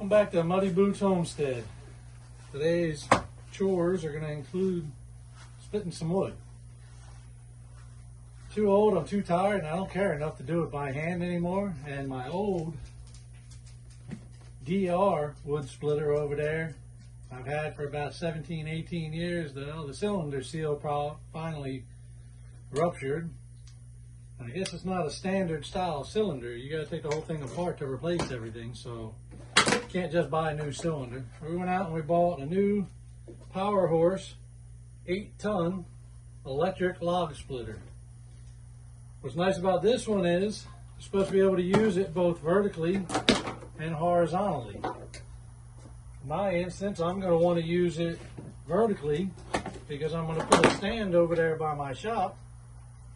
Welcome back to Muddy Boots Homestead. Today's chores are going to include splitting some wood. Too old, I'm too tired, and I don't care enough to do it by hand anymore. And my old DR wood splitter over there, I've had for about 17, 18 years. The cylinder seal finally ruptured. I guess it's not a standard style cylinder. You got to take the whole thing apart to replace everything, so you can't just buy a new cylinder. We went out and we bought a new Powerhorse 8-ton electric log splitter. What's nice about this one is you're supposed to be able to use it both vertically and horizontally. In my instance, I'm going to want to use it vertically because I'm going to put a stand over there by my shop,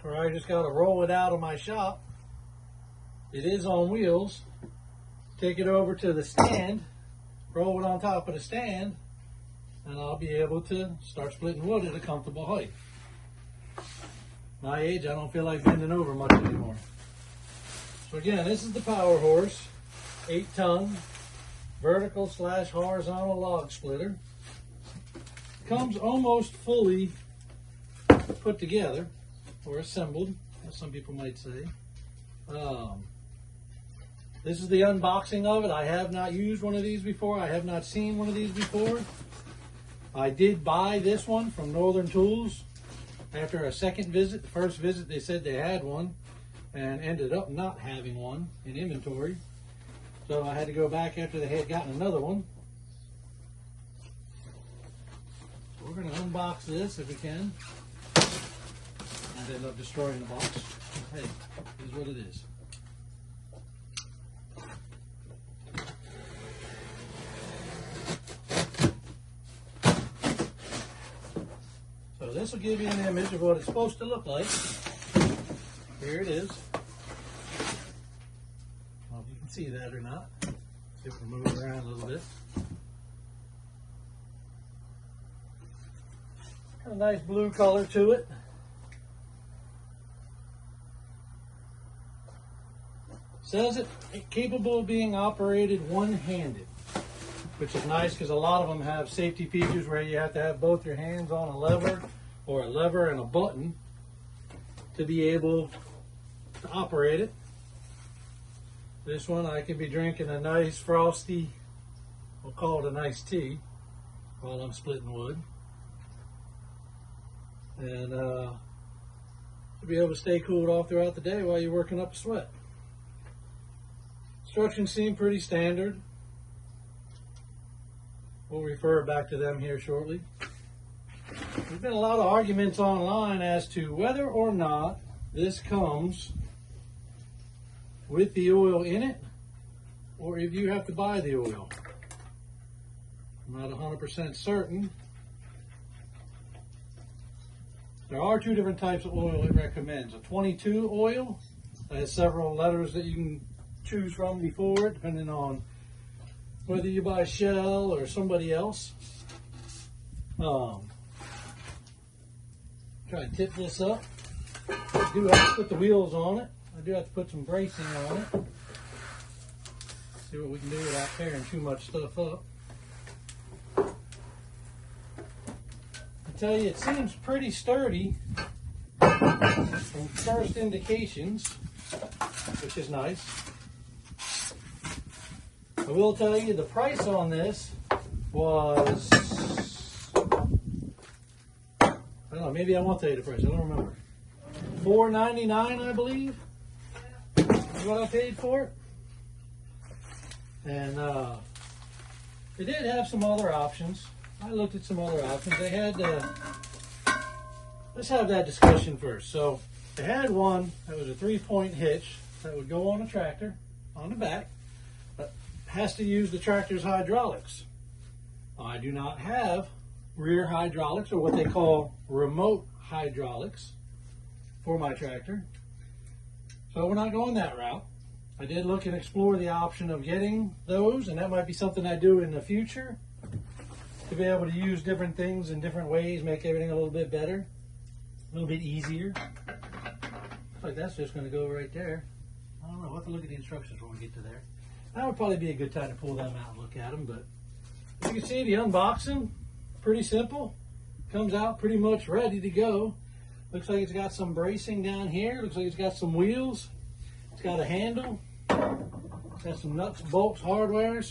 or I just got to roll it out of my shop. It is on wheels. Take it over to the stand, roll it on top of the stand, and I'll be able to start splitting wood at a comfortable height. My age, I don't feel like bending over much anymore. So again, this is the Powerhorse 8-ton vertical / horizontal log splitter. Comes almost fully put together, or assembled, as some people might say. This is the unboxing of it. I have not used one of these before. I have not seen one of these before. I did buy this one from Northern Tools after a second visit. The first visit they said they had one and ended up not having one in inventory. So I had to go back after they had gotten another one. So we're going to unbox this if we can. And end up destroying the box. Hey, here's what it is. So this will give you an image of what it's supposed to look like. Here it is. I don't know if you can see that or not. See if we move it around a little bit. Got a nice blue color to it. Says it's capable of being operated one-handed, which is nice because a lot of them have safety features where you have to have both your hands on a lever or a lever and a button to be able to operate it. This one I can be drinking a nice frosty, we'll call it a nice tea, while I'm splitting wood. And to be able to stay cooled off throughout the day while you're working up a sweat. Instructions seem pretty standard. We'll refer back to them here shortly. There's been a lot of arguments online as to whether or not this comes with the oil in it, or if you have to buy the oil. I'm not 100% certain. There are two different types of oil it recommends. A 22 oil that has several letters that you can choose from before it, depending on whether you buy Shell or somebody else. Try to tip this up. I do have to put the wheels on it. I do have to put some bracing on it. See what we can do without tearing too much stuff up. I tell you, it seems pretty sturdy from first indications, which is nice. I will tell you the price on this was, I don't know, maybe I won't tell you the price, I don't remember. $4.99, I believe, is what I paid for it. And they did have some other options. I looked at some other options. They had, let's have that discussion first. So they had one that was a 3-point hitch that would go on a tractor on the back, but has to use the tractor's hydraulics. I do not have rear hydraulics, or what they call remote hydraulics, for my tractor. So we're not going that route. I did look and explore the option of getting those, and that might be something I do in the future, to be able to use different things in different ways, make everything a little bit better, a little bit easier. Looks like that's just going to go right there. I don't know. We'll have to look at the instructions when we get to there. That would probably be a good time to pull them out and look at them. But as you can see, the unboxing, pretty simple. Comes out pretty much ready to go. Looks like it's got some bracing down here. Looks like it's got some wheels. It's got a handle. It's got some nuts, bolts, hardware.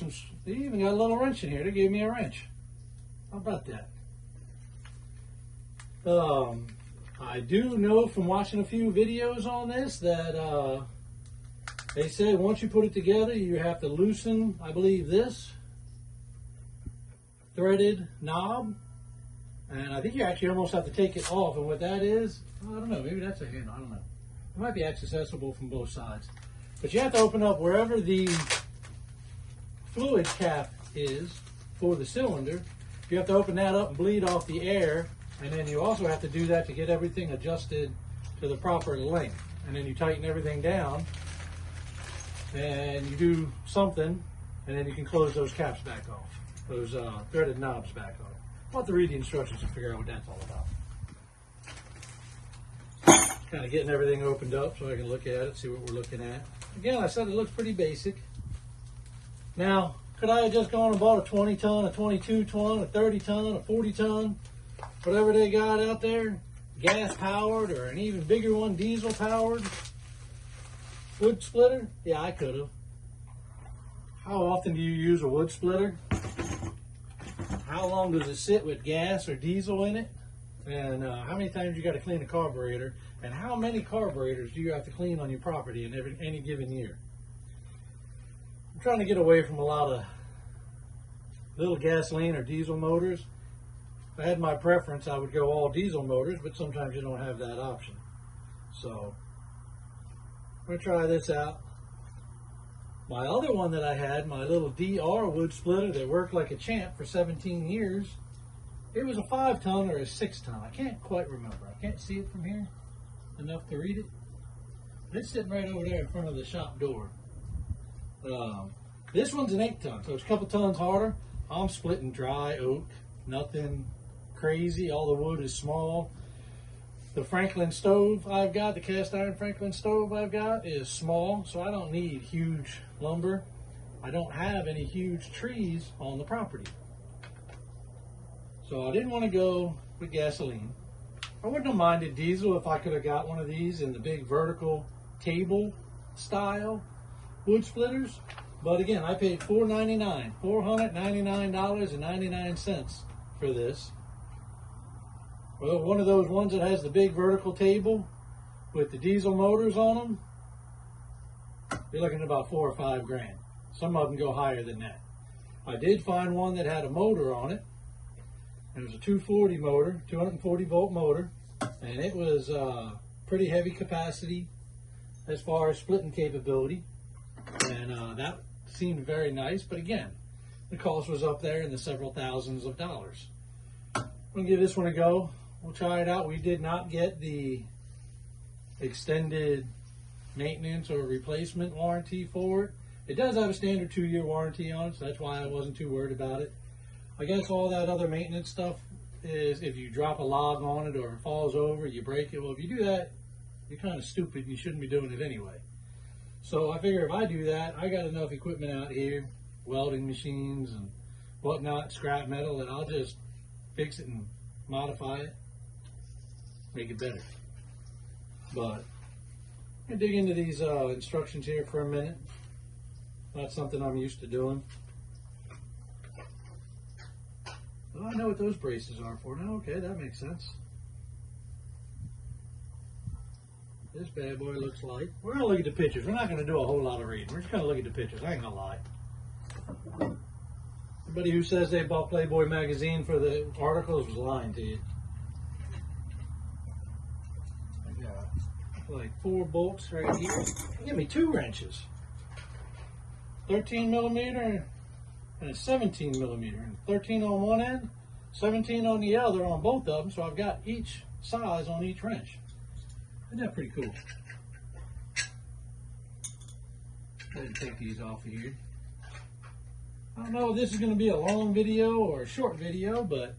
They even got a little wrench in here. They gave me a wrench. How about that? I do know from watching a few videos on this that they say once you put it together, you have to loosen, I believe, this threaded knob. And I think you actually almost have to take it off. And what that is, I don't know, maybe that's a handle, I don't know. It might be accessible from both sides. But you have to open up wherever the fluid cap is for the cylinder. You have to open that up and bleed off the air. And then you also have to do that to get everything adjusted to the proper length. And then you tighten everything down. And you do something. And then you can close those caps back off. Those threaded knobs back off. I'll have to read the instructions to figure out what that's all about. Kind of getting everything opened up so I can look at it, see what we're looking at. Again, I said it looks pretty basic. Now, could I have just gone and bought a 20 ton, a 22 ton, a 30 ton, a 40 ton, whatever they got out there, gas powered or an even bigger one, diesel powered wood splitter? Yeah, I could have. How often do you use a wood splitter? How long does it sit with gas or diesel in it? And how many times you got to clean a carburetor? And how many carburetors do you have to clean on your property in any given year? I'm trying to get away from a lot of little gasoline or diesel motors. If I had my preference, I would go all diesel motors, but sometimes you don't have that option. So I'm going to try this out. My other one that I had, my little DR wood splitter that worked like a champ for 17 years, it was a 5 ton or a 6 ton. I can't quite remember. I can't see it from here enough to read it. But it's sitting right over there in front of the shop door. This one's an 8 ton, so it's a couple tons harder. I'm splitting dry oak, nothing crazy. All the wood is small. The Franklin stove I've got, the cast iron Franklin stove I've got is small, so I don't need huge lumber. I don't have any huge trees on the property. So I didn't want to go with gasoline. I wouldn't have minded diesel if I could have got one of these in the big vertical table style wood splitters. But again, I paid $499.99 for this. Well, one of those ones that has the big vertical table with the diesel motors on them, you're looking at about $4 or $5 grand. Some of them go higher than that. I did find one that had a motor on it. It was a 240 motor, 240 volt motor, and it was pretty heavy capacity as far as splitting capability. And that seemed very nice, but again, the cost was up there in the several thousands of dollars. I'm going to give this one a go. We'll try it out. We did not get the extended maintenance or replacement warranty for it. It does have a standard 2-year warranty on it, so that's why I wasn't too worried about it. I guess all that other maintenance stuff is if you drop a log on it or it falls over, you break it. Well, if you do that, you're kind of stupid. You shouldn't be doing it anyway. So I figure if I do that, I got enough equipment out here, welding machines and whatnot, scrap metal, that I'll just fix it and modify it, make it better. But I'm going to dig into these instructions here for a minute. That's something I'm used to doing. Well, I know what those braces are for now. Okay, that makes sense. This bad boy looks like. We're going to look at the pictures. We're not going to do a whole lot of reading. We're just going to look at the pictures. I ain't going to lie. Everybody who says they bought Playboy magazine for the articles was lying to you. I got like 4 bolts right here. Give me 2 wrenches. 13 millimeter and a 17 millimeter. And 13 on one end, 17 on the other on both of them. So I've got each size on each wrench. Isn't that pretty cool? Go ahead and take these off of here. I don't know if this is going to be a long video or a short video, but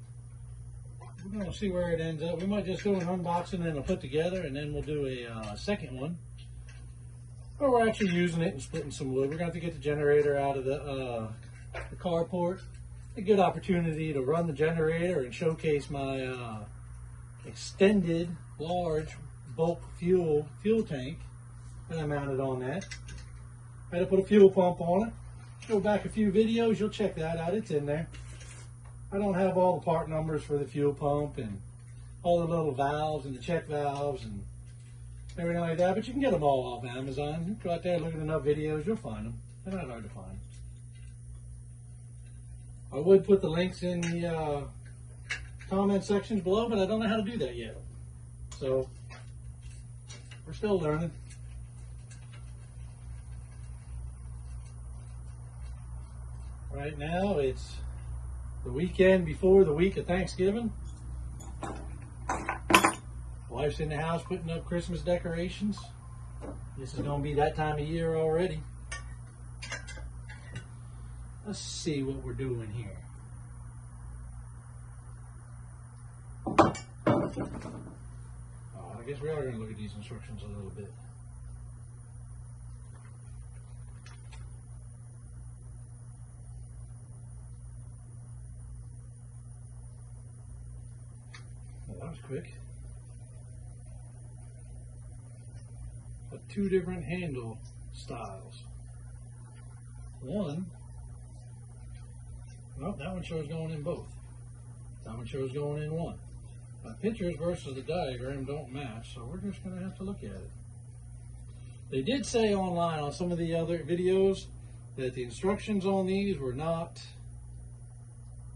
we're going to see where it ends up. We might just do an unboxing and a put together, and then we'll do a second one. But we're actually using it and splitting some wood. We're going to have to get the generator out of the carport. A good opportunity to run the generator and showcase my extended large bulk fuel tank that I mounted on that. I had to put a fuel pump on it. Go back a few videos, you'll check that out. It's in there. I don't have all the part numbers for the fuel pump and all the little valves and the check valves and everything like that, but you can get them all off Amazon. You go out there and look at enough videos, you'll find them. They're not hard to find. I would put the links in the comment sections below, but I don't know how to do that yet. So, we're still learning. Right now, it's the weekend before the week of Thanksgiving. Wife's in the house putting up Christmas decorations. This is going to be that time of year already. Let's see what we're doing here. I guess we are going to look at these instructions a little bit. Well, that was quick. But two different handle styles. One, well, that one shows going in both. That one shows going in one. The pictures versus the diagram don't match, so we're just going to have to look at it. They did say online on some of the other videos that the instructions on these were not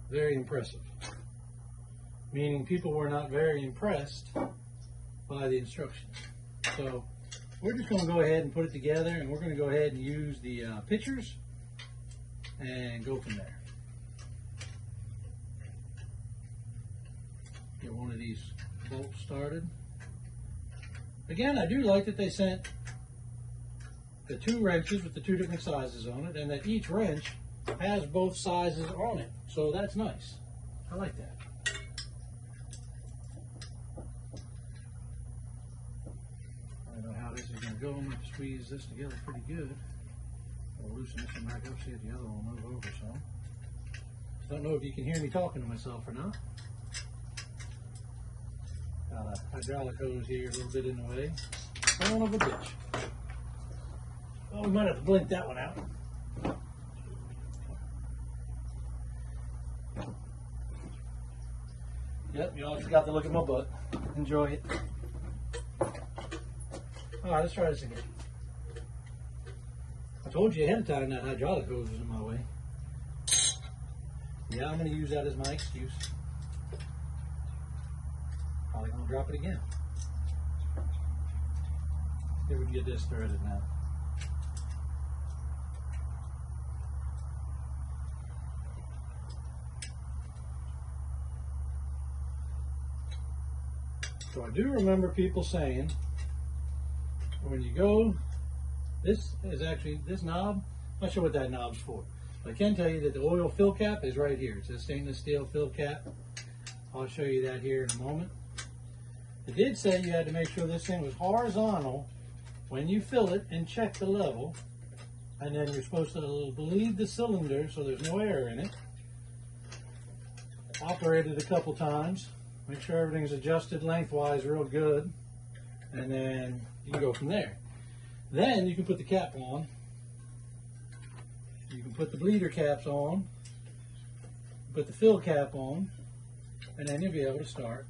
very impressive. Meaning people were not very impressed by the instructions. So we're just going to go ahead and put it together, and we're going to go ahead and use the pictures and go from there. Get one of these bolts started. Again, I do like that they sent the two wrenches with the two different sizes on it, and that each wrench has both sizes on it. So that's nice. I like that. I don't know how this is going to go. I'm going to have to squeeze this together pretty good. I'll loosen this one back up, see if the other one will move over some. Just don't know if you can hear me talking to myself or not. Got a hydraulic hose here a little bit in the way. Son of a bitch. Well, we might have to blink that one out. Yep, you all just got to look at my butt. Enjoy it. Alright, let's try this again. I told you ahead of time that hydraulic hose was in my way. Yeah, I'm going to use that as my excuse. Probably going to drop it again. See if we can get this threaded now. So I do remember people saying, when you go, this knob, I'm not sure what that knob's for. But I can tell you that the oil fill cap is right here. It's a stainless steel fill cap. I'll show you that here in a moment. It did say you had to make sure this thing was horizontal when you fill it and check the level. And then you're supposed to bleed the cylinder so there's no air in it. Operate it a couple times. Make sure everything's adjusted lengthwise real good. And then you can go from there. Then you can put the cap on. You can put the bleeder caps on. Put the fill cap on. And then you'll be able to start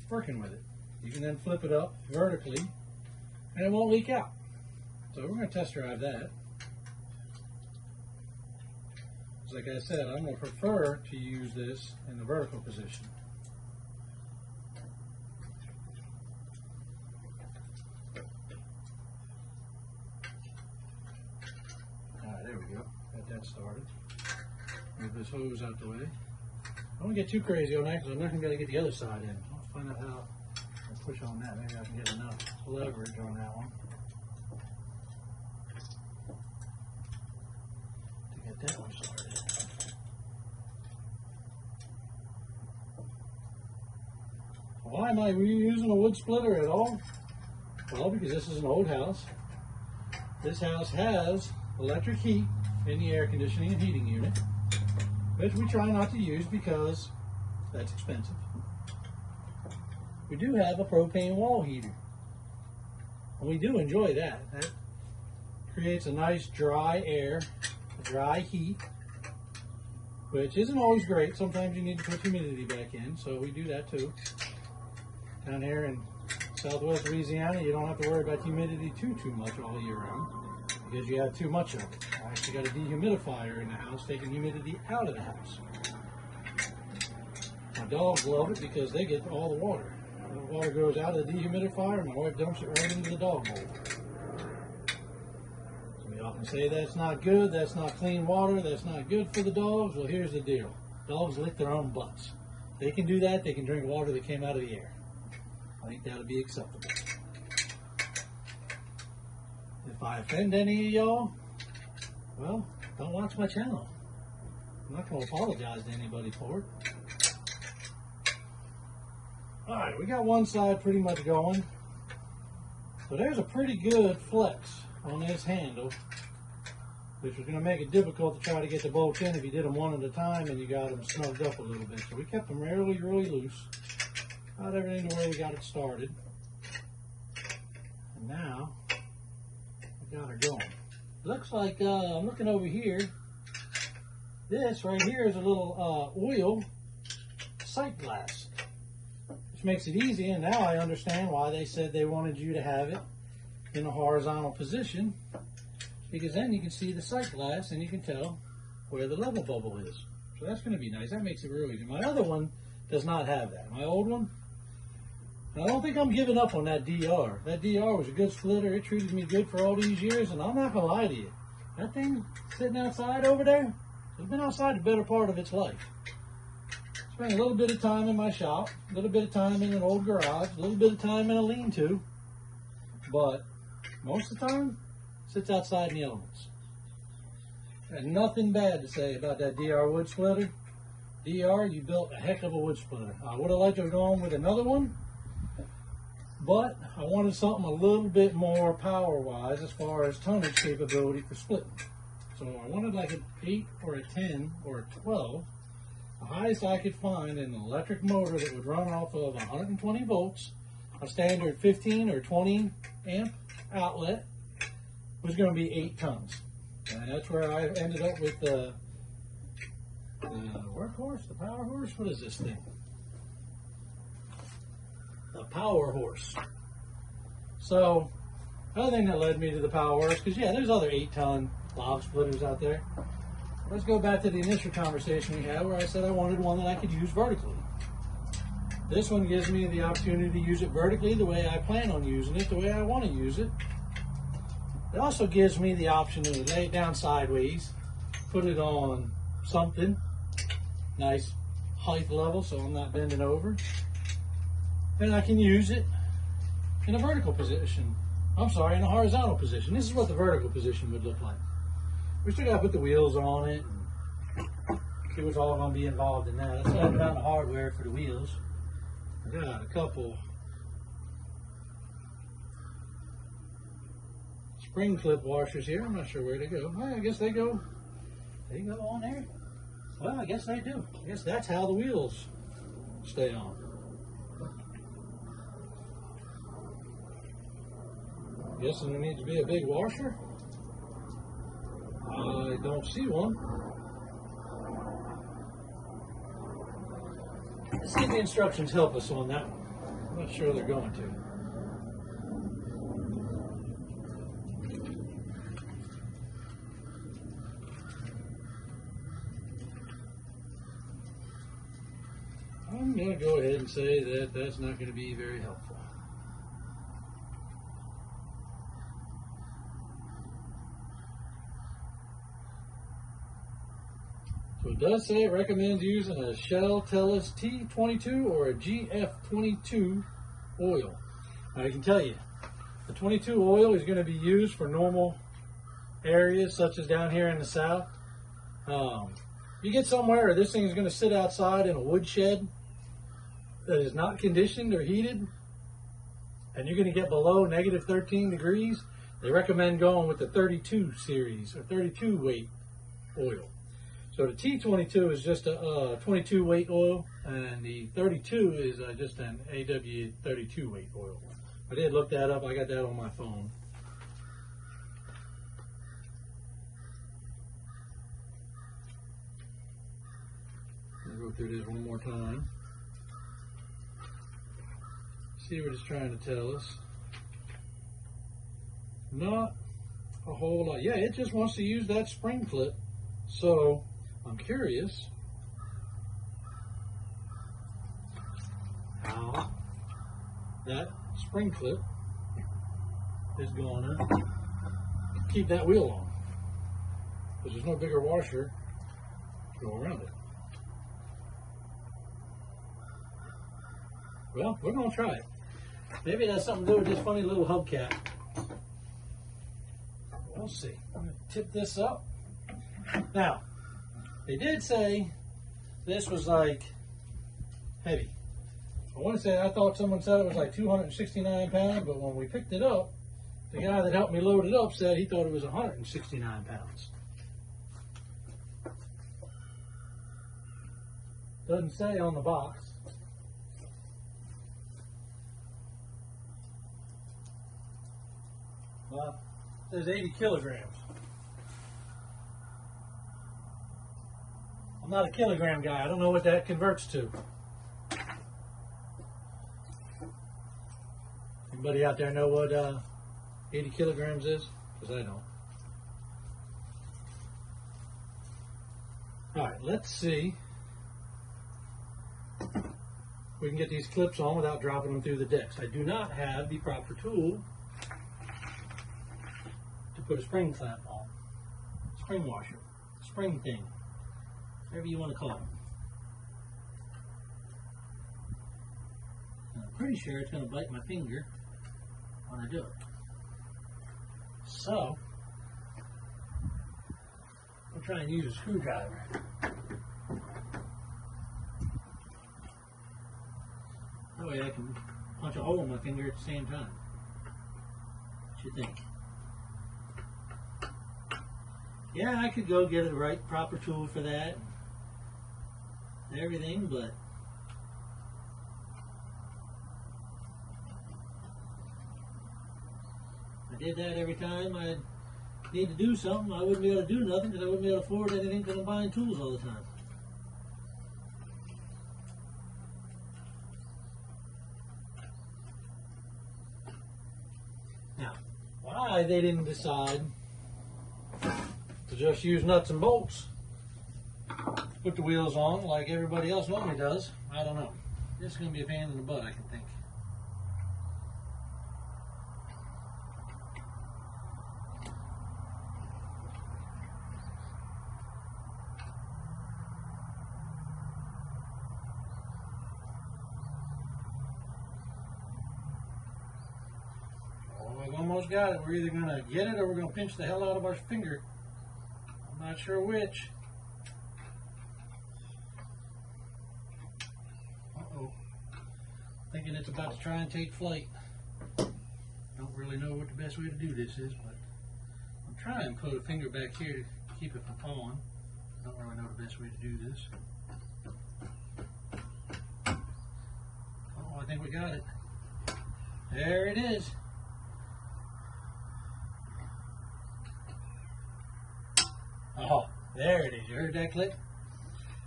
working with it. You can then flip it up vertically and it won't leak out. So we're going to test drive that. Like I said, I'm going to prefer to use this in the vertical position. Alright, there we go. Got that started. Move this hose out the way. I don't get too crazy on that because I'm not going to be able to get the other side in. I'll find out how I push on that. Maybe I can get enough leverage on that one to get that one started. Why am I reusing a wood splitter at all? Well, because this is an old house. this house has electric heat in the air conditioning and heating unit, which we try not to use because that's expensive. We do have a propane wall heater, and we do enjoy that. That creates a nice dry air, a dry heat, which isn't always great. Sometimes you need to put humidity back in, so we do that too. Down here in Southwest Louisiana, you don't have to worry about humidity too much all year round because you have too much of it. I actually got a dehumidifier in the house taking humidity out of the house. My dogs love it because they get all the water. The water goes out of the dehumidifier and my wife dumps it right into the dog bowl. So we often say that's not good, that's not clean water, that's not good for the dogs. Well, here's the deal. Dogs lick their own butts. They can do that, they can drink water that came out of the air. I think that would be acceptable. If I offend any of y'all, well, don't watch my channel. I'm not going to apologize to anybody for it. Alright, we got one side pretty much going. So there's a pretty good flex on this handle, which was going to make it difficult to try to get the bolts in if you did them one at a time and you got them snugged up a little bit. So we kept them really loose. Got everything the way we got it started. And now we got her going. Looks like I'm looking over here. This right here is a little oil sight glass, which makes it easy. And now I understand why they said they wanted you to have it in a horizontal position, because then you can see the sight glass and you can tell where the level bubble is. So that's going to be nice. That makes it real easy. My other one does not have that. My old one, I don't think I'm giving up on that DR. That DR was a good splitter. It treated me good for all these years, and I'm not going to lie to you. That thing sitting outside over there, it's been outside the better part of its life. Spent a little bit of time in my shop, a little bit of time in an old garage, a little bit of time in a lean-to, but most of the time, it sits outside in the elements. Got nothing bad to say about that DR wood splitter. DR, you built a heck of a wood splitter. I would have liked to have gone with another one, but I wanted something a little bit more power-wise as far as tonnage capability for splitting. So I wanted like an 8 or a 10 or a 12. The highest I could find in an electric motor that would run off of 120 volts, a standard 15 or 20 amp outlet, was going to be 8 tons. And that's where I ended up with the workhorse, the power horse. What is this thing? The power horse. So, the other thing that led me to the power horse, because yeah, there's other 8-ton log splitters out there. Let's go back to the initial conversation we had where I said I wanted one that I could use vertically. This one gives me the opportunity to use it vertically the way I plan on using it, the way I want to use it. It also gives me the option to lay it down sideways, put it on something, nice height level so I'm not bending over. And I can use it in a vertical position. I'm sorry, in a horizontal position. This is what the vertical position would look like. We still got to put the wheels on it and see what's all going to be involved in that. Let's have down the hardware for the wheels. I got a couple spring clip washers here. I'm not sure where they go. Oh, I guess they go on there. Well, I guess they do. I guess that's how the wheels stay on. Guessing there needs to be a big washer. I don't see one. Let's see if the instructions help us on that one. I'm not sure they're going to. I'm going to go ahead and say that that's not going to be very helpful. So it does say it recommends using a Shell Tellus T22 or a GF22 oil. Now I can tell you, the 22 oil is going to be used for normal areas such as down here in the south. You get somewhere where this thing is going to sit outside in a woodshed that is not conditioned or heated, and you're going to get below -13 degrees, They recommend going with the 32 series or 32 weight oil. So the T22 is just a 22 weight oil, and the 32 is just an AW 32 weight oil. I did look that up. I got that on my phone. I'll go through this one more time. See what it's trying to tell us. Not a whole lot. Yeah, it just wants to use that spring clip. So I'm curious how that spring clip is going to keep that wheel on, because there's no bigger washer to go around it. Well, we're going to try it. Maybe it has something to do with this funny little hubcap. We'll see. I'm going to tip this up. Now, they did say this was like heavy. I want to say, I thought someone said it was like 269 pounds, but when we picked it up, the guy that helped me load it up said he thought it was 169 pounds. Doesn't say on the box. Well, it says 80 kilograms. I'm not a kilogram guy. I don't know what that converts to. Anybody out there know what 80 kilograms is? Because I don't. All right, let's see if we can get these clips on without dropping them through the decks. I do not have the proper tool to put a spring clamp on. Spring washer. Spring thing. Whatever you want to call it. I'm pretty sure it's going to bite my finger when I do it. So, I'll try and use a screwdriver. That way I can punch a hole in my finger at the same time. What you think? Yeah, I could go get a proper tool for that and everything, but if I did that every time I need to do something, I wouldn't be able to do nothing, because I wouldn't be able to afford anything because I'm buying tools all the time. Now, why they didn't decide to just use nuts and bolts, put the wheels on like everybody else normally does, I don't know. This is going to be a pain in the butt, I can think. Oh, I've almost got it. We're either going to get it or we're going to pinch the hell out of our finger. I'm not sure which. Uh-oh. Thinking it's about to try and take flight. Don't really know what the best way to do this is, but I'm trying to put a finger back here to keep it from falling. Don't really know the best way to do this. Oh, I think we got it. There it is. Oh, there it is. You heard that click?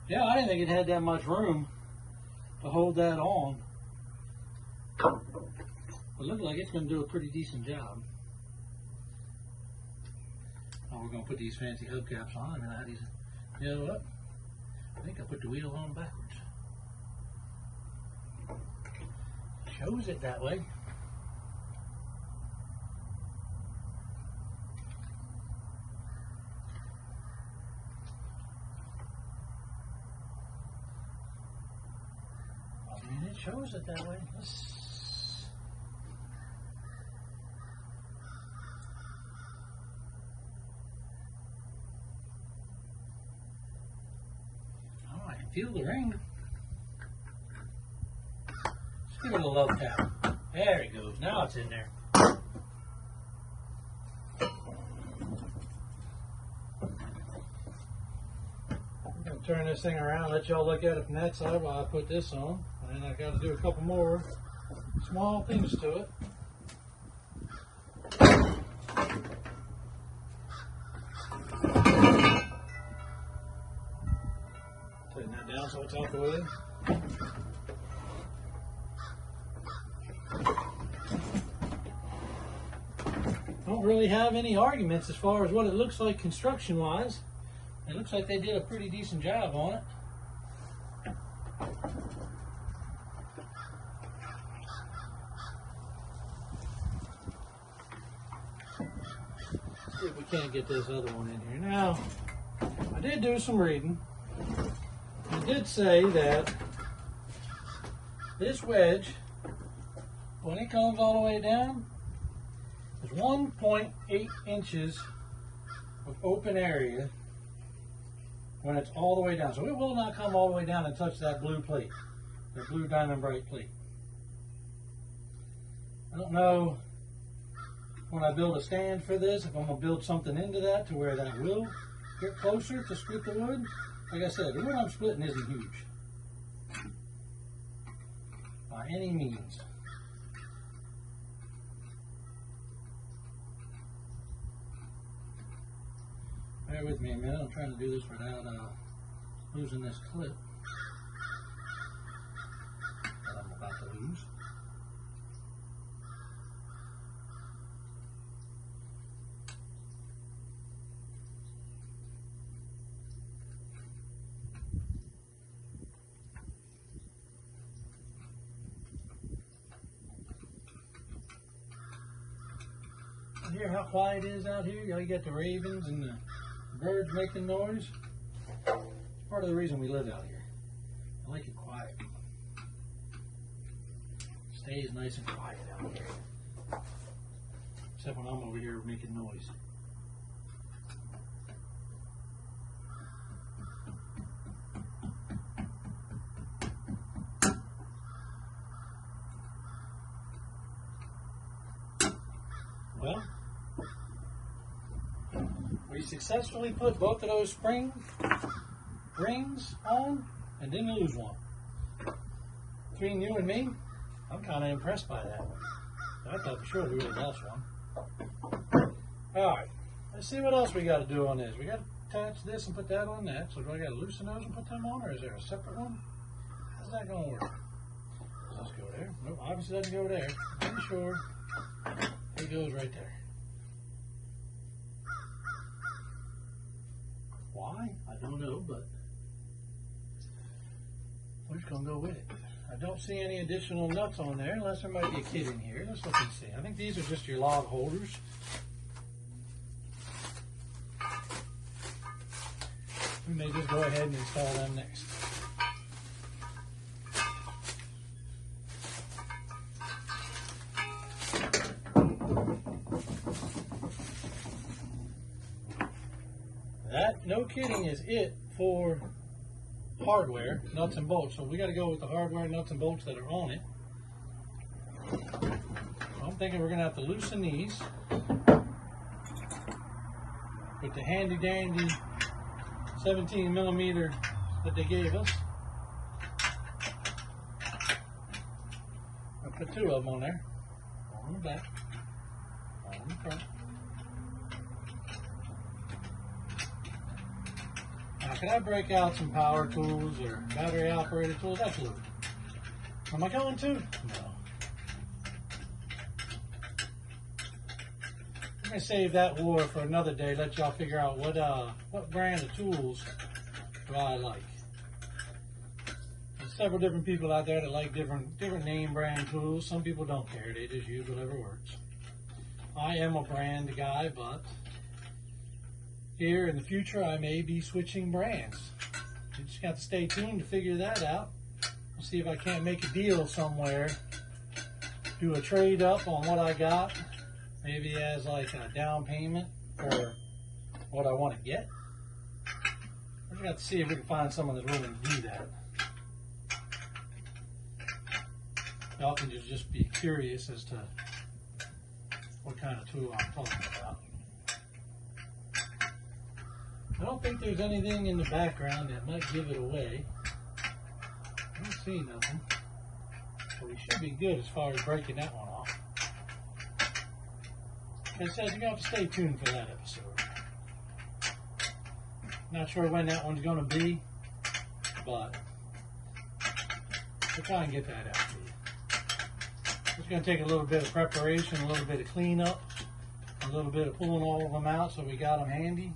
Yeah, I didn't think it had that much room to hold that on. It looks like it's going to do a pretty decent job. Oh, we're going to put these fancy hubcaps on. I mean, you know what? I think I put the wheel on backwards. Shows it that way. It shows it that way. Oh, I can feel the ring. Just give it a love tap. There it goes. Now it's in there. turn this thing around, let y'all look at it from that side while I put this on. And then I got to do a couple more small things to it. Putting that down so it's out the way. Don't really have any arguments as far as what it looks like construction wise. It looks like they did a pretty decent job on it. See if we can't get this other one in here. Now, I did do some reading. It did say that this wedge, when it comes all the way down, is 1.8 inches of open area when it's all the way down. So it will not come all the way down and touch that blue plate, the blue diamond bright plate. I don't know when I build a stand for this, if I'm going to build something into that to where that will get closer to split the wood. Like I said, the wood I'm splitting isn't huge by any means. Bear with me a minute, I'm trying to do this without losing this clip that I'm about to lose. Hear how quiet it is out here? You get the ravens and the birds making noise. It's part of the reason we live out here. I like it quiet. Stays nice and quiet out here. Except when I'm over here making noise. Well, we successfully put both of those spring rings on and didn't lose one. Between you and me, I'm kind of impressed by that one. I thought for sure we would have lost one. Alright, let's see what else we got to do on this. We got to attach this and put that on that. So do I got to loosen those and put them on, or is there a separate one? How's that going to work? Does this go there? Nope, obviously doesn't go there. Pretty sure it goes right there. Why? I don't know, but we're just going to go with it. I don't see any additional nuts on there unless there might be a kit in here. Let's look and see. I think these are just your log holders. We may just go ahead and install them next. That, no kidding, is it for hardware, nuts and bolts. So we got to go with the hardware, nuts and bolts that are on it. I'm thinking we're going to have to loosen these with the handy dandy 17 millimeter that they gave us. I'll put two of them on there. One on the back, one on the front. Now, can I break out some power tools or battery operated tools? Absolutely. Am I going to? No. I'm going to save that war for another day. Let y'all figure out what brand of tools do I like. There's several different people out there that like different name brand tools. Some people don't care. They just use whatever works. I am a brand guy, but here in the future, I may be switching brands. You just got to stay tuned to figure that out. We'll see if I can't make a deal somewhere. Do a trade up on what I got. Maybe as like a down payment for what I want to get. We got to see if we can find someone that's willing to do that. Y'all can just be curious as to what kind of tool I'm talking about. I don't think there's anything in the background that might give it away. I don't see nothing. So we should be good as far as breaking that one off. Like I said, you're going to have to stay tuned for that episode. Not sure when that one's going to be, but we'll try and get that out for you. It's going to take a little bit of preparation, a little bit of cleanup, a little bit of pulling all of them out so we got them handy.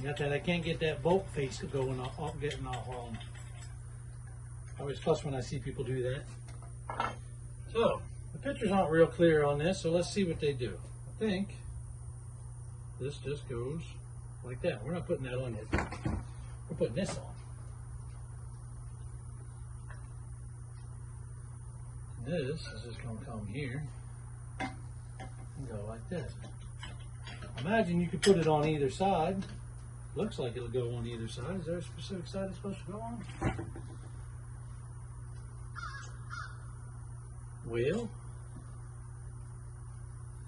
Got that? I can't get that bolt face going off, getting off on. I always fuss when I see people do that. So the pictures aren't real clear on this, so let's see what they do. I think this just goes like that. We're not putting that on yet. We're putting this on. This is just going to come here and go like this. Imagine you could put it on either side. Looks like it'll go on either side. Is there a specific side it's supposed to go on? Well,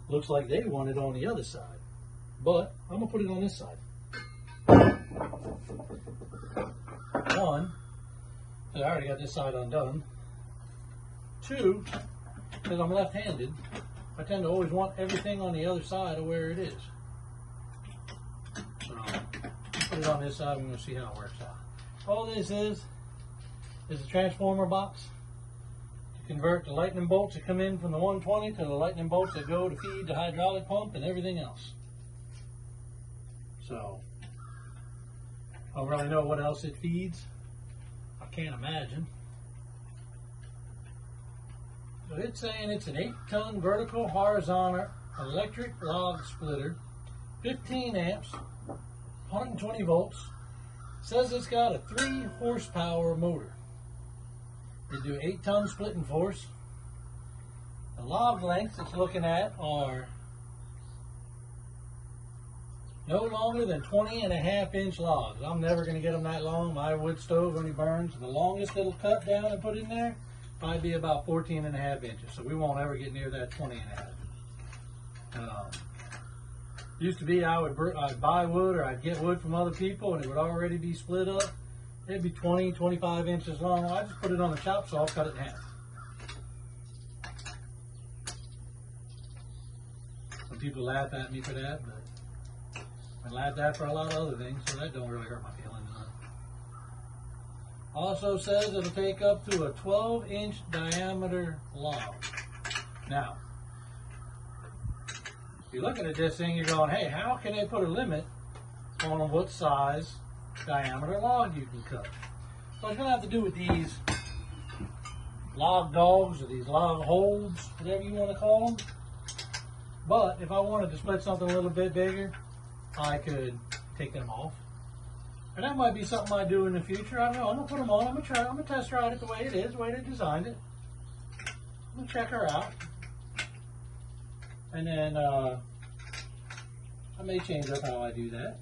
looks like they want it on the other side. But I'm going to put it on this side. One, I already got this side undone. Two, because I'm left-handed, I tend to always want everything on the other side of where it is. Put it on this side, we're going to see how it works out. All this is a transformer box to convert the lightning bolts that come in from the 120 to the lightning bolts that go to feed the hydraulic pump and everything else. So, I don't really know what else it feeds. I can't imagine. So it's saying it's an 8-ton vertical horizontal electric log splitter, 15 amps, 120 volts. Says it's got a 3-horsepower motor. They do 8-ton splitting force. The log lengths it's looking at are no longer than 20.5-inch logs. I'm never going to get them that long. My wood stove only burns. The longest it'll cut down and put in there probably be about 14.5 inches. So we won't ever get near that 20.5. Used to be I'd buy wood or I'd get wood from other people and it would already be split up. It'd be 20, 25 inches long. I just put it on the chop saw, cut it in half. Some people laugh at me for that, but I laugh at for a lot of other things, so that don't really hurt my feelings none. Also says it'll take up to a 12-inch diameter log. Now, if you're looking at this thing, you're going, hey, how can they put a limit on what size diameter log you can cut? So it's going to have to do with these log dogs or these log holds, whatever you want to call them. But if I wanted to split something a little bit bigger, I could take them off. And that might be something I do in the future. I don't know. I'm going to put them on. I'm going to try. I'm going to test ride it the way it is, the way they designed it. I'm going to check her out. And then I may change up how I do that.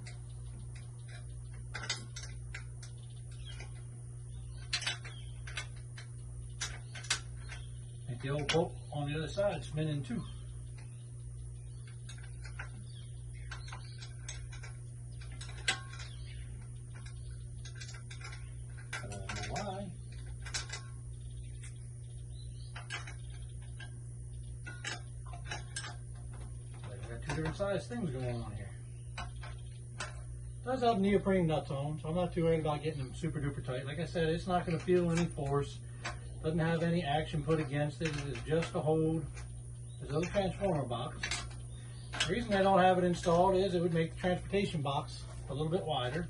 Make the old bolt on the other side spinning too. I don't know why. Different size things going on here. It does have neoprene nuts on, so I'm not too worried about getting them super duper tight. Like I said, it's not going to feel any force. Doesn't have any action put against it. It is just to hold this other transformer box. The reason I don't have it installed is it would make the transportation box a little bit wider.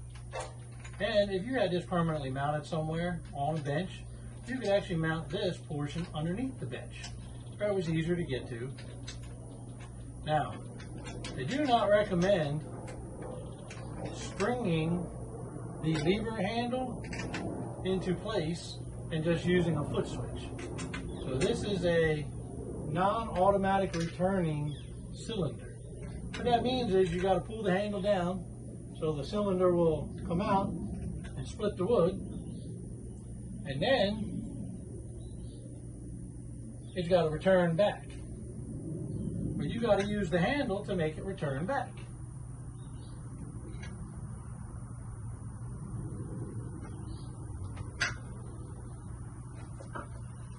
And if you had this permanently mounted somewhere on a bench, you could actually mount this portion underneath the bench. That was easier to get to. Now, they do not recommend stringing the lever handle into place and just using a foot switch. So this is a non-automatic returning cylinder. What that means is you got to pull the handle down so the cylinder will come out and split the wood, and then it's got to return back. But you got to use the handle to make it return back.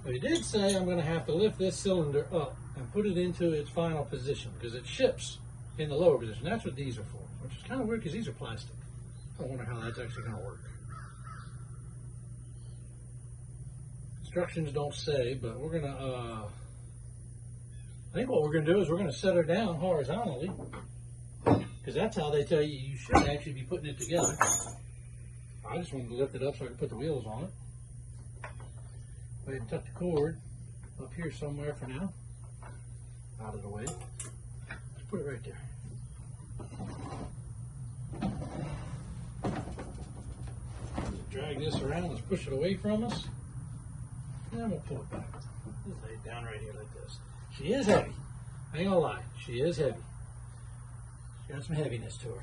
But he did say I'm going to have to lift this cylinder up and put it into its final position because it ships in the lower position. That's what these are for, which is kind of weird because these are plastic. I wonder how that's actually going to work. Instructions don't say, but we're going to, I think what we're going to do is we're going to set her down horizontally because that's how they tell you you should actually be putting it together. I just wanted to lift it up so I can put the wheels on it. Go ahead and tuck the cord up here somewhere for now. Out of the way. Let's put it right there. Drag this around, let's push it away from us. And then we'll pull it back. Just lay it down right here like this. She is heavy. I ain't gonna lie, she is heavy. She's got some heaviness to her.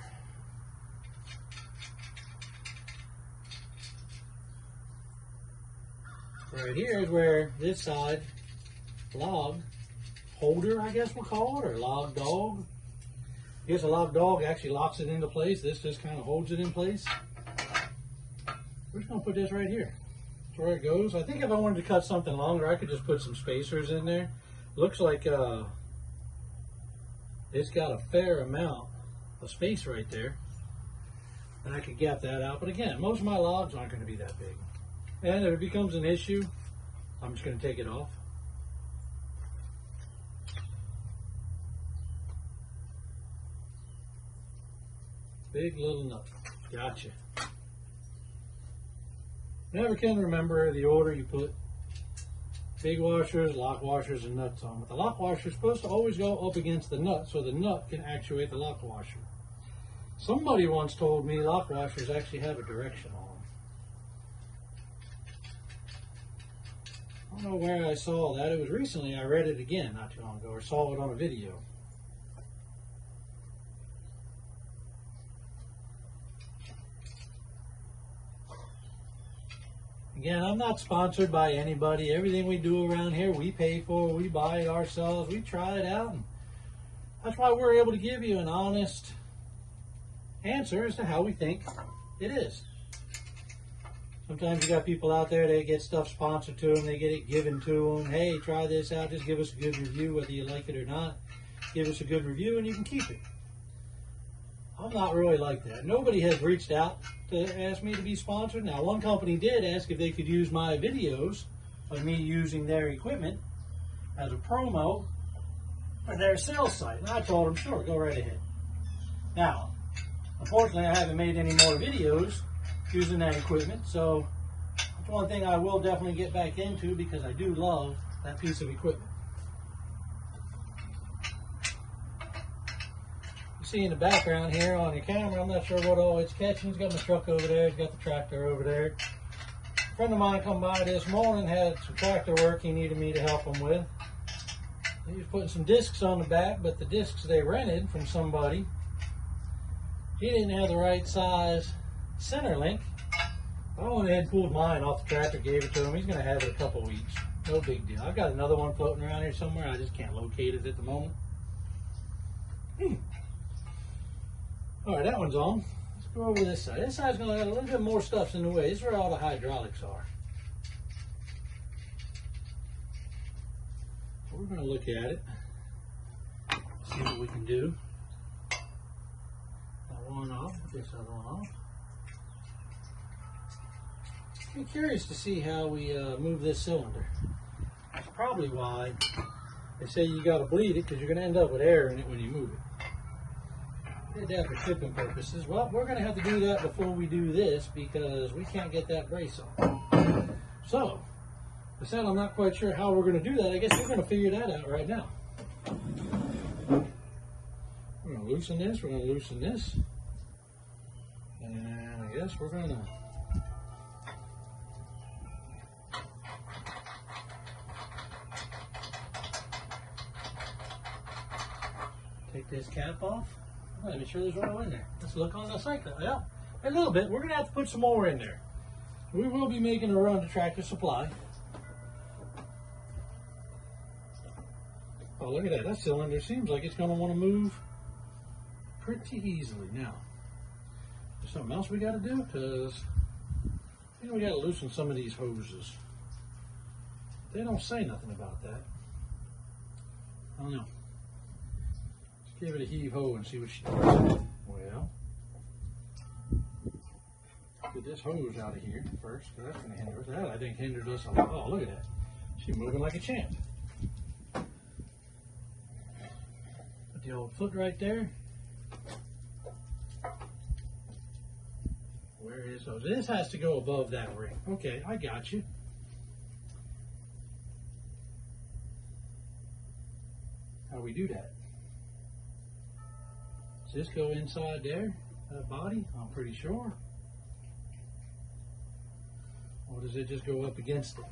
Right here is where this side log holder, I guess we'll call it, or log dog. I guess a log dog actually locks it into place. This just kind of holds it in place. We're just going to put this right here. That's where it goes. I think if I wanted to cut something longer, I could just put some spacers in there. Looks like it's got a fair amount of space right there. And I could gap that out. But again, most of my logs aren't going to be that big. And if it becomes an issue, I'm just going to take it off. Big little nut. Gotcha. Never can remember the order you put big washers, lock washers, and nuts on. But the lock washer is supposed to always go up against the nut so the nut can actuate the lock washer. Somebody once told me lock washers actually have a direction on them. I don't know where I saw that. It was recently. I read it again not too long ago, or saw it on a video. Again, I'm not sponsored by anybody. Everything we do around here, we pay for. We buy it ourselves. We try it out. And that's why we're able to give you an honest answer as to how we think it is. Sometimes you got people out there, they get stuff sponsored to them, they get it given to them. Hey, try this out, just give us a good review, whether you like it or not. Give us a good review and you can keep it. I'm not really like that. Nobody has reached out to ask me to be sponsored. Now, one company did ask if they could use my videos of me using their equipment as a promo for their sales site. And I told them, sure, go right ahead. Now, unfortunately, I haven't made any more videos using that equipment, so that's one thing I will definitely get back into because I do love that piece of equipment. You see in the background here on your camera, I'm not sure what all it's catching. It's got my truck over there, it's got the tractor over there. A friend of mine come by this morning, had some tractor work he needed me to help him with. He was putting some discs on the back, but the discs they rented from somebody, he didn't have the right size center link. I went ahead and pulled mine off the tractor, gave it to him. He's going to have it a couple weeks. No big deal. I've got another one floating around here somewhere. I just can't locate it at the moment. All right, that one's on. Let's go over this side. This side's going to have a little bit more stuff's in the way. This is where all the hydraulics are. So we're going to look at it, see what we can do. That one off, this other one off. I'm curious to see how we move this cylinder. That's probably why they say you got to bleed it, because you're going to end up with air in it when you move it. Did that for shipping purposes. Well, we're going to have to do that before we do this because we can't get that brace off. So, I said I'm not quite sure how we're going to do that. I guess we're going to figure that out right now. We're going to loosen this. We're going to loosen this. And I guess we're going to Take this cap off. I'm not even sure there's oil in there. Let's look on the cycle. Yeah, a little bit. We're going to have to put some more in there. We will be making a run to Tractor Supply. Oh, look at that. That cylinder seems like it's going to want to move pretty easily. Now, there's something else we got to do, because we got to loosen some of these hoses. They don't say nothing about that. I don't know. Let's give it a heave-ho and see what she does. Well, get this hose out of here first, because that's going to hinder us. That, I think, hindered us a lot. Oh, look at that. She's moving like a champ. Put the old foot right there. Where is those? This has to go above that ring. Okay, I got you. How do we do that? Does this go inside there, that body? I'm pretty sure. Or does it just go up against it?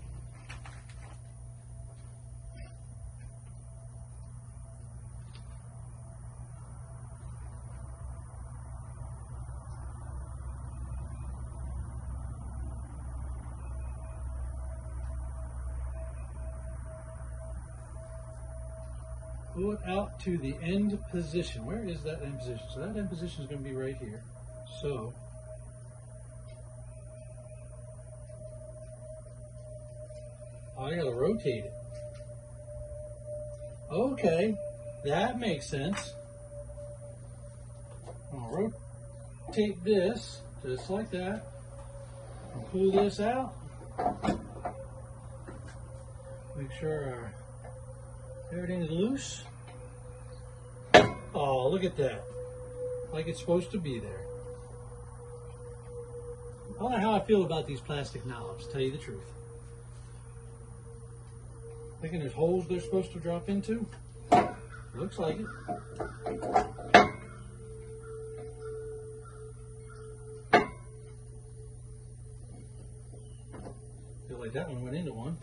Pull it out to the end position. Where is that end position? So that end position is going to be right here. So I got to rotate it. Okay, that makes sense. I'll rotate this just like that. I'll pull this out. Make sure everything is loose. Oh, look at that. Like it's supposed to be there. I don't know how I feel about these plastic knobs, to tell you the truth. Thinking there's holes they're supposed to drop into? Looks like it. Feel like that one went into one.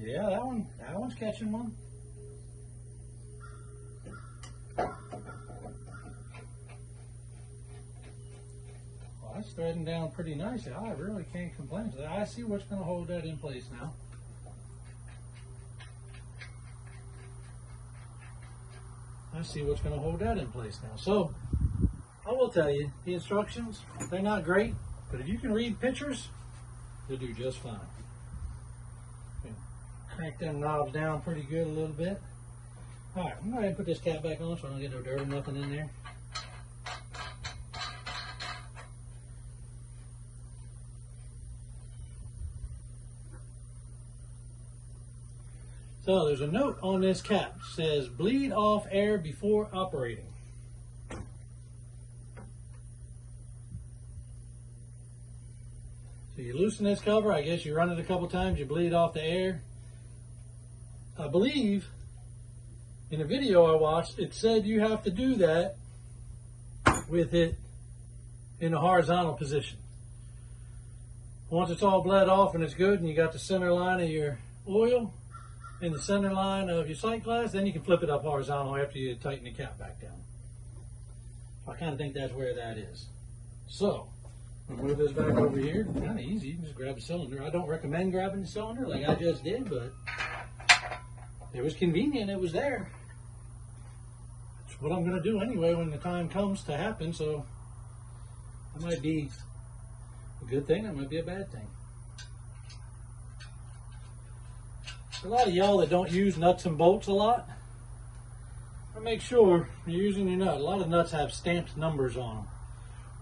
Yeah, that one's catching one. Well, that's threading down pretty nicely. I really can't complain. I see what's going to hold that in place now. I see what's going to hold that in place now. So, I will tell you, the instructions, they're not great, but if you can read pictures, you'll do just fine. Crank them knobs down pretty good a little bit. Alright, I'm going to go ahead and put this cap back on so I don't get no dirt or nothing in there. So there's a note on this cap. It says bleed off air before operating. So you loosen this cover, I guess you run it a couple times, you bleed off the air. I believe in a video I watched, it said you have to do that with it in a horizontal position. Once it's all bled off and it's good and you got the center line of your oil in the center line of your sight glass, then you can flip it up horizontal after you tighten the cap back down. I kind of think that's where that is. So, I'll move this back over here. Kind of easy, you can just grab the cylinder. I don't recommend grabbing the cylinder like I just did, but it was convenient, it was there. It's what I'm going to do anyway when the time comes to happen, so it might be a good thing, it might be a bad thing. For a lot of y'all that don't use nuts and bolts a lot, make sure you're using your nut. A lot of nuts have stamped numbers on them,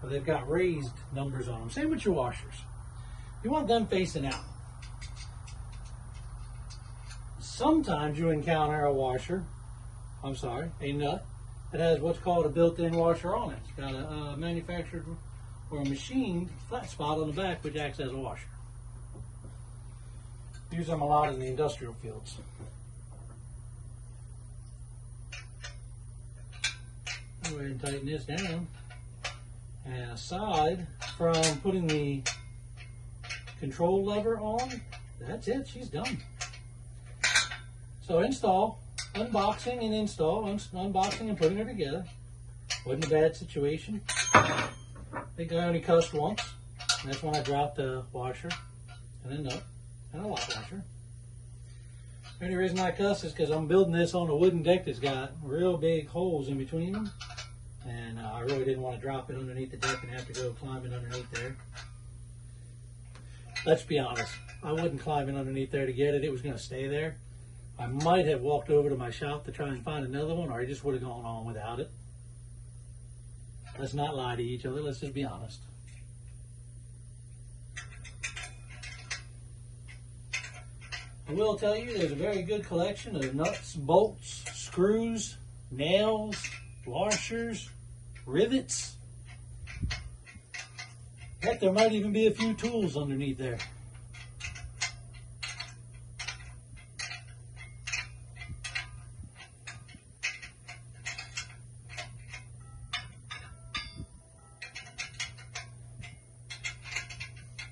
or they've got raised numbers on them. Same with your washers. You want them facing out. Sometimes you encounter a nut that has what's called a built-in washer on it. It's got a manufactured or a machined flat spot on the back which acts as a washer. Use them a lot in the industrial fields. Go ahead and tighten this down. And aside from putting the control lever on, that's it, she's done. So install unboxing and install, unboxing and putting her together. Wasn't a bad situation. I think I only cussed once, and that's when I dropped the washer and a nut and a lock washer. The only reason I cuss is because I'm building this on a wooden deck that's got real big holes in between them, and I really didn't want to drop it underneath the deck and have to go climbing underneath there. Let's be honest, I wasn't climbing underneath there to get it. It was going to stay there. I might have walked over to my shop to try and find another one, or I just would have gone on without it. Let's not lie to each other. Let's just be honest. I will tell you there's a very good collection of nuts, bolts, screws, nails, washers, rivets. Heck, there might even be a few tools underneath there.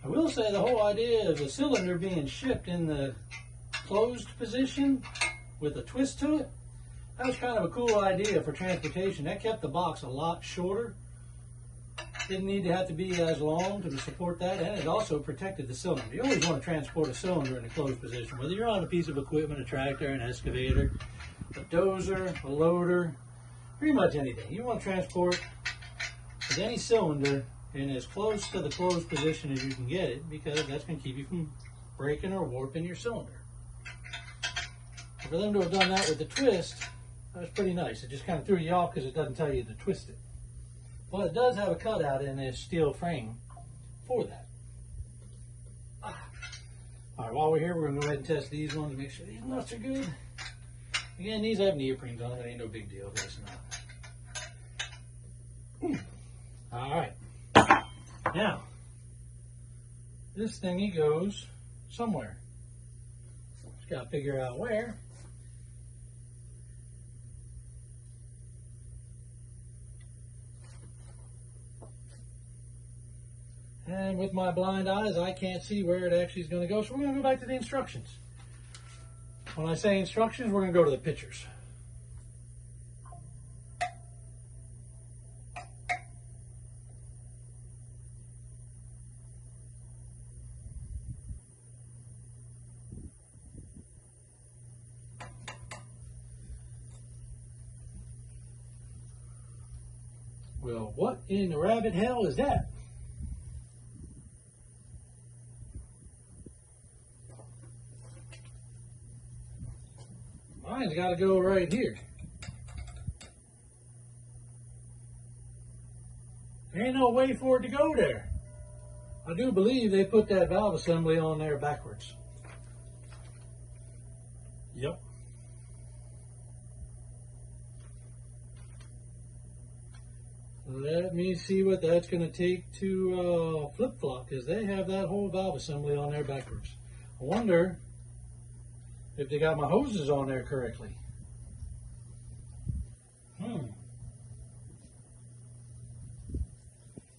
I will say the whole idea of the cylinder being shipped in the closed position with a twist to it, that was kind of a cool idea for transportation. That kept the box a lot shorter. Didn't need to have to be as long to support that, and it also protected the cylinder. You always want to transport a cylinder in a closed position, whether you're on a piece of equipment, a tractor, an excavator, a dozer, a loader, pretty much anything. You want to transport with any cylinder in as close to the closed position as you can get it, because that's going to keep you from breaking or warping your cylinder. For them to have done that with the twist, that was pretty nice. It just kind of threw you off because it doesn't tell you to twist it. But it does have a cutout in this steel frame for that. All right, while we're here, we're going to go ahead and test these ones to make sure these nuts are good. Again, these have neoprenes on them. It ain't no big deal. It's not. All right. Now, this thingy goes somewhere. Just got to figure out where. And with my blind eyes, I can't see where it actually is going to go. So we're going to go back to the instructions. When I say instructions, we're going to go to the pictures. Well, what in the rabbit hell is that? Mine's got to go right here. There ain't no way for it to go there. I do believe they put that valve assembly on there backwards. Yep. Let me see what that's going to take to flip-flop, because they have that whole valve assembly on there backwards. I wonder if they got my hoses on there correctly.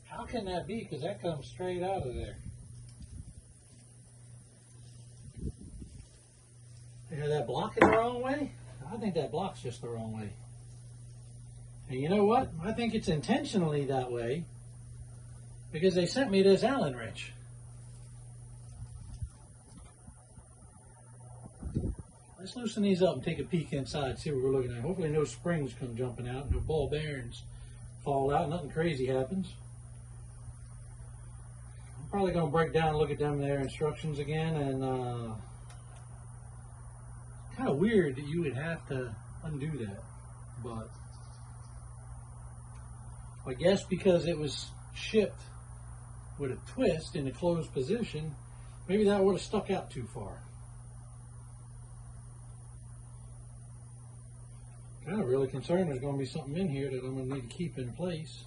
How can that be? Because that comes straight out of there. They have that blocking the wrong way? I think that block's just the wrong way. And you know what? I think it's intentionally that way because they sent me this Allen wrench. Let's loosen these up and take a peek inside, see what we're looking at. Hopefully no springs come jumping out, no ball bearings fall out, nothing crazy happens. I'm probably going to break down and look at them their instructions again, and kind of weird that you would have to undo that, but I guess because it was shipped with a twist in a closed position, maybe that would have stuck out too far. Kind of really concerned there's going to be something in here that I'm going to need to keep in place.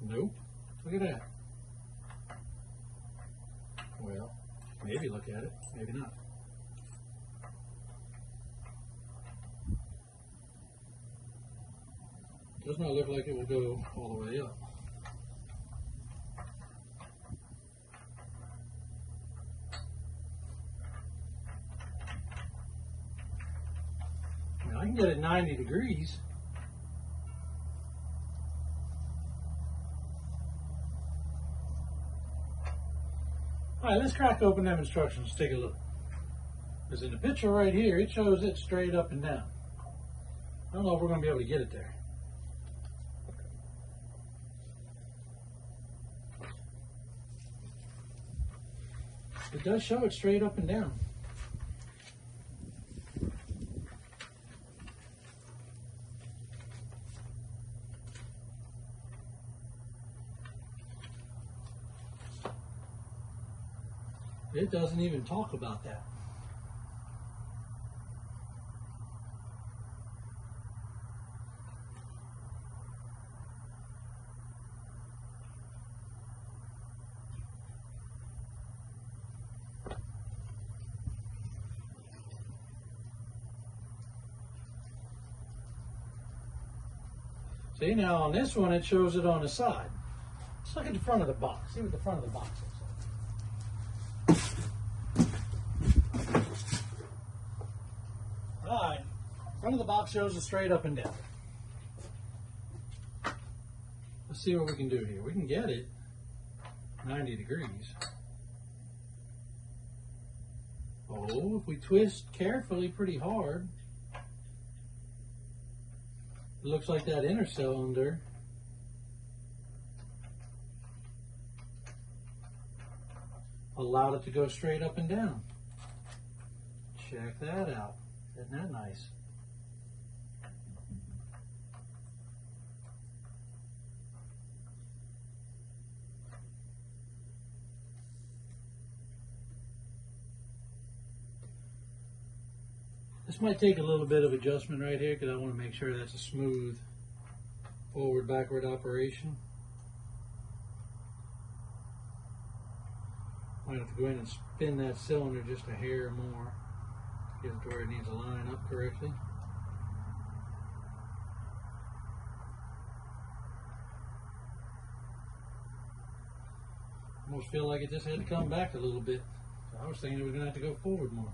Nope. Look at that. Well, maybe look at it, maybe not. Does not look like it will go all the way up. can get it 90 degrees. All right, let's crack open them instructions, take a look. Because in the picture right here, it shows it straight up and down. I don't know if we're going to be able to get it there. It does show it straight up and down. It doesn't even talk about that. See, now on this one, it shows it on the side. Let's look at the front of the box. See what the front of the box looks like. All right, front of the box shows it straight up and down. Let's see what we can do here. We can get it 90 degrees. Oh, if we twist carefully pretty hard, it looks like that inner cylinder allowed it to go straight up and down. Check that out. Isn't that nice? This might take a little bit of adjustment right here because I want to make sure that's a smooth forward-backward operation. Might have to go in and spin that cylinder just a hair more to get it to where it needs to line up correctly. Almost feel like it just had to come back a little bit. So I was thinking it was going to have to go forward more.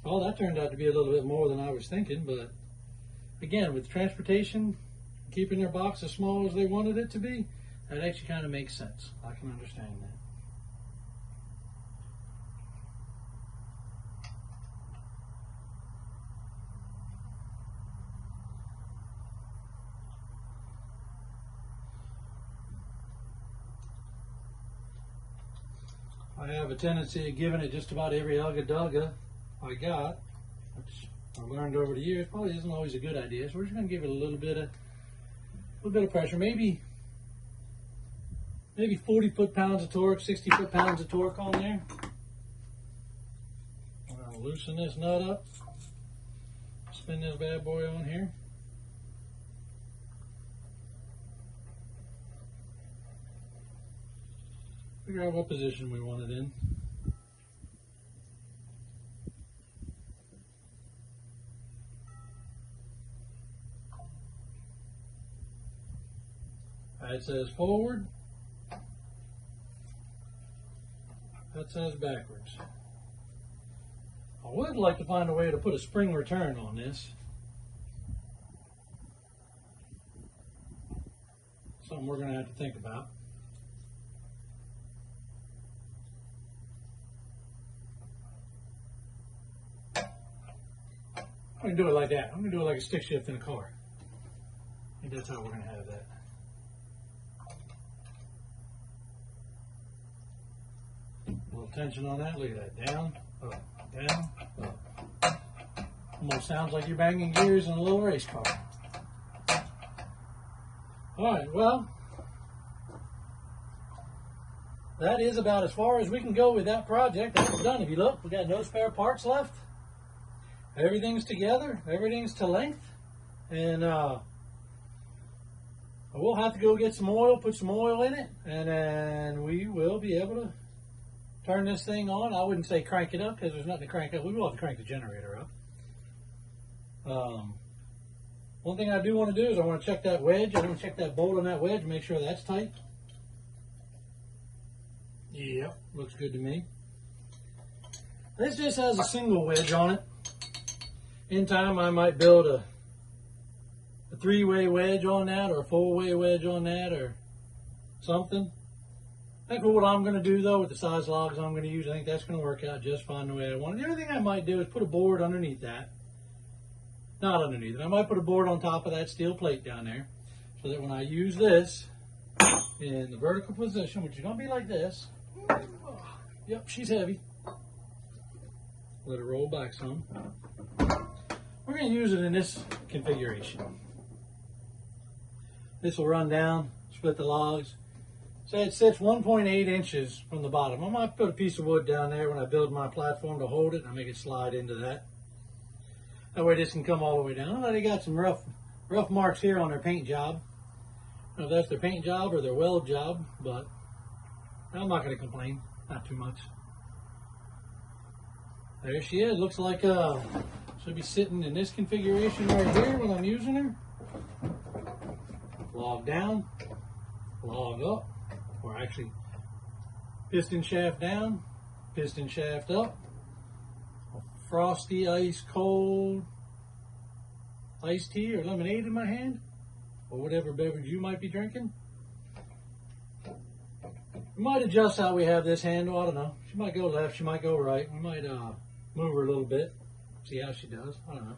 Well, that turned out to be a little bit more than I was thinking, but again, with transportation, keeping their box as small as they wanted it to be, that actually kind of makes sense. I can understand that. I have a tendency of giving it just about every ugga-dugga I got, which I learned over the years probably isn't always a good idea. So we're just going to give it a little bit of pressure, maybe 40 foot-pounds of torque, 60 foot-pounds of torque on there. I'm going to loosen this nut up, spin this bad boy on here. Figure out what position we want it in. That says forward. That says backwards. I would like to find a way to put a spring return on this. Something we're going to have to think about. I'm going to do it like that. I'm going to do it like a stick shift in a car. I think that's how we're going to have that. A little tension on that. Look at that. Down, up, down, up. Almost sounds like you're banging gears in a little race car. All right, well, that is about as far as we can go with that project. That's done. If you look, we got no spare parts left. Everything's together. Everything's to length. And we'll have to go get some oil, put some oil in it, and then we will be able to turn this thing on. I wouldn't say crank it up because there's nothing to crank up. We will have to crank the generator up. One thing I do want to do is I want to check that wedge. I want to check that bolt on that wedge, make sure that's tight. Yep, looks good to me. This just has a single wedge on it. In time, I might build a three-way wedge on that, or a four-way wedge on that, or something. I think for what I'm going to do, though, with the size logs I'm going to use, I think that's going to work out just fine the way I want it. The only thing I might do is put a board underneath that. Not underneath it. I might put a board on top of that steel plate down there, so that when I use this in the vertical position, which is going to be like this. Yep, she's heavy. Let it roll back some. We're going to use it in this configuration. This will run down, split the logs. Say it sits 1.8 inches from the bottom. I might put a piece of wood down there when I build my platform to hold it, and I make it slide into that. That way this can come all the way down. They got some rough marks here on their paint job. I don't know if that's their paint job or their weld job, but I'm not going to complain. Not too much. There she is. Looks like she'll be sitting in this configuration right here when I'm using her. Log down, log up, or actually piston shaft down, piston shaft up. A frosty, ice cold iced tea or lemonade in my hand, or whatever beverage you might be drinking. We might adjust how we have this handle. I don't know. She might go left. She might go right. We might move her a little bit. See how she does. I don't know.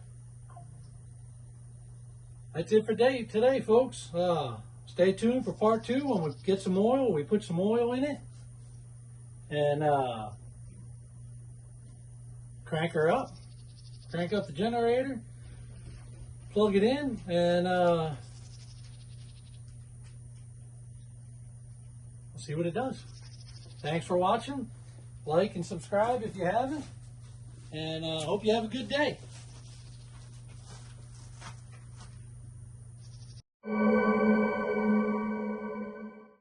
That's it for today, folks. Stay tuned for part 2 when we get some oil. We put some oil in it. And crank her up. Crank up the generator. Plug it in. And see what it does. Thanks for watching. Like and subscribe if you haven't. And hope you have a good day.